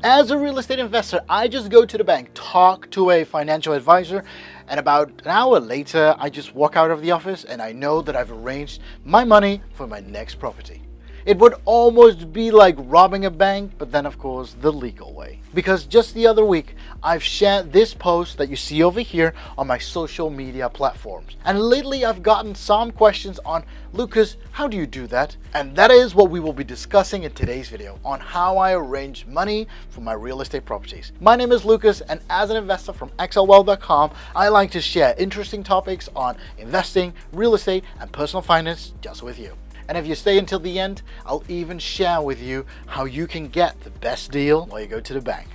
As a real estate investor, I just go to the bank, talk to a financial advisor, and about an hour later, I just walk out of the office and I know that I've arranged my money for my next property. It would almost be like robbing a bank, but then of course the legal way. Because just the other week, I've shared this post that you see over here on my social media platforms. And lately I've gotten some questions on, Lucas, how do you do that? And that is what we will be discussing in today's video on how I arrange money for my real estate properties. My name is Lucas, and as an investor from xlwealth.com, I like to share interesting topics on investing, real estate, and personal finance just with you. And if you stay until the end, I'll even share with you how you can get the best deal while you go to the bank.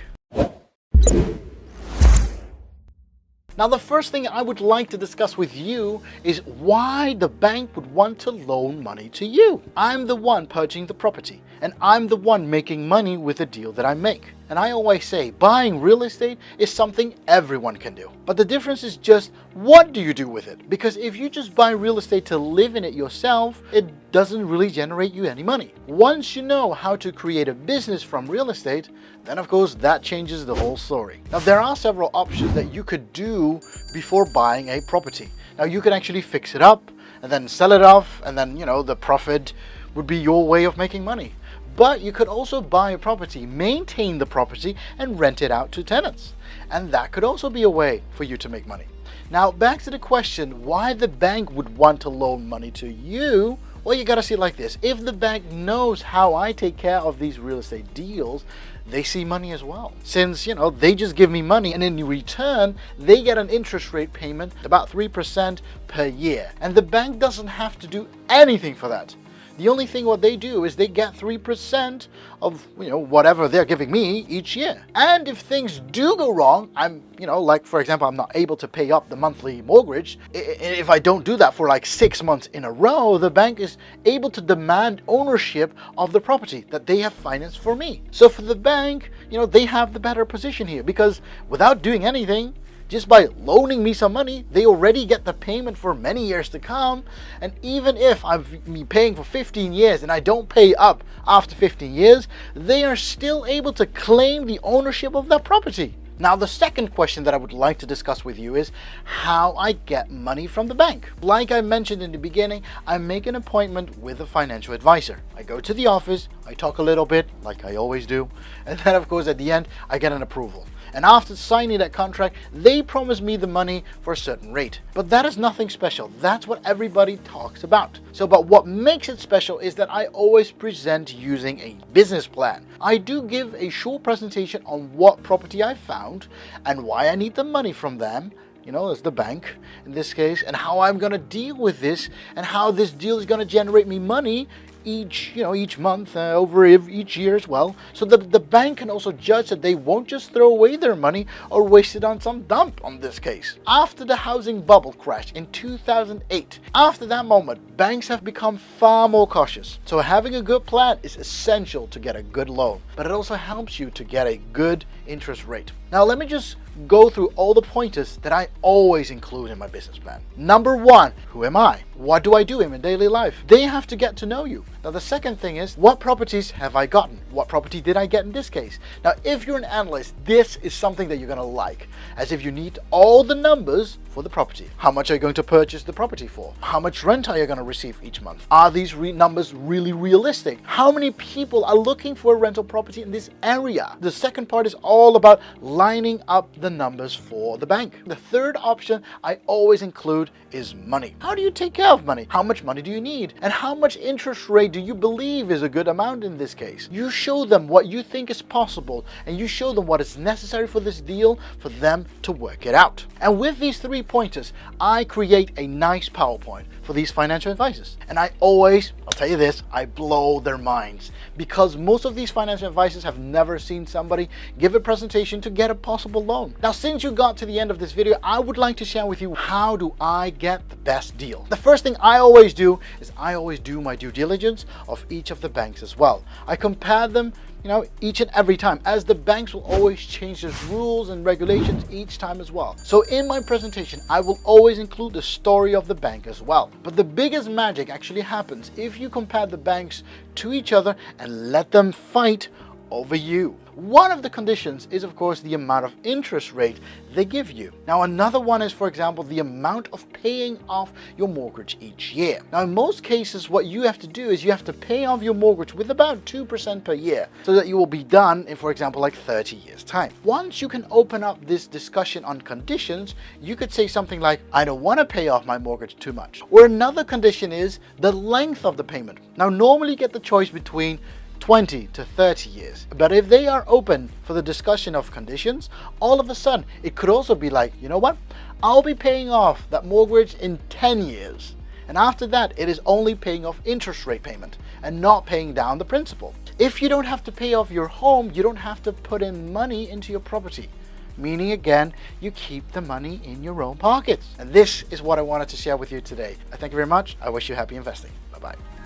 Now, the first thing I would like to discuss with you is why the bank would want to loan money to you. I'm the one purchasing the property, and I'm the one making money with the deal that I make. And I always say buying real estate is something everyone can do. But the difference is just, what do you do with it? Because if you just buy real estate to live in it yourself, it doesn't really generate you any money. Once you know how to create a business from real estate, then of course that changes the whole story. Now, there are several options that you could do before buying a property. Now, you can actually fix it up and then sell it off, and then, the profit would be your way of making money. But you could also buy a property, maintain the property, and rent it out to tenants. And that could also be a way for you to make money. Now, back to the question, why the bank would want to loan money to you? Well, you gotta see it like this. If the bank knows how I take care of these real estate deals, they see money as well. Since, they just give me money, and in return, they get an interest rate payment, about 3% per year. And the bank doesn't have to do anything for that. The only thing what they do is they get 3% of, whatever they're giving me each year. And if things do go wrong, I'm, like for example, I'm not able to pay up the monthly mortgage. If I don't do that for like 6 months in a row, the bank is able to demand ownership of the property that they have financed for me. So for the bank, they have the better position here, because without doing anything, just by loaning me some money, they already get the payment for many years to come. And even if I've been paying for 15 years and I don't pay up after 15 years, they are still able to claim the ownership of that property. Now, the second question that I would like to discuss with you is how I get money from the bank. Like I mentioned in the beginning, I make an appointment with a financial advisor. I go to the office, I talk a little bit, like I always do, and then of course at the end, I get an approval. And after signing that contract, they promise me the money for a certain rate. But that is nothing special. That's what everybody talks about. But what makes it special is that I always present using a business plan. I do give a short presentation on what property I found and why I need the money from them, as the bank in this case, and how I'm going to deal with this and how this deal is going to generate me money each month, over each year as well, so that the bank can also judge that they won't just throw away their money or waste it on some dump on this case. After the housing bubble crash in 2008, after that moment, banks have become far more cautious. So having a good plan is essential to get a good loan, but it also helps you to get a good interest rate. Now, let me just go through all the pointers that I always include in my business plan. Number one, who am I? What do I do in my daily life? They have to get to know you. Now, the second thing is, what properties have I gotten? What property did I get in this case? Now, if you're an analyst, this is something that you're going to like, as if you need all the numbers for the property. How much are you going to purchase the property for? How much rent are you going to receive each month? Are these numbers really realistic? How many people are looking for a rental property in this area? The second part is all about lining up the numbers for the bank. The third option I always include is money. How do you take care of money? How much money do you need? And how much interest rate do you believe is a good amount in this case? You show them what you think is possible, and you show them what is necessary for this deal for them to work it out. And with these 3 pointers, I create a nice PowerPoint for these financial advisors. And I'll tell you this, I blow their minds, because most of these financial advisors have never seen somebody give a presentation to get a possible loan. Now, since you got to the end of this video, I would like to share with you, how do I get the best deal? The first thing I always do is I always do my due diligence of each of the banks as well. I compare them each and every time, as the banks will always change their rules and regulations each time as well. So in my presentation, I will always include the story of the bank as well. But the biggest magic actually happens if you compare the banks to each other and let them fight over you. One of the conditions is, of course, the amount of interest rate they give you. Now, another one is, for example, the amount of paying off your mortgage each year. Now, in most cases, what you have to do is you have to pay off your mortgage with about 2% per year, so that you will be done in, for example, like 30 years time. Once you can open up this discussion on conditions, you could say something like, I don't want to pay off my mortgage too much. Or another condition is the length of the payment. Now, normally you get the choice between 20 to 30 years. But if they are open for the discussion of conditions, all of a sudden it could also be like, you know what? I'll be paying off that mortgage in 10 years. And after that, it is only paying off interest rate payment and not paying down the principal. If you don't have to pay off your home, you don't have to put in money into your property. Meaning, again, you keep the money in your own pockets. And this is what I wanted to share with you today. I thank you very much. I wish you happy investing. Bye-bye.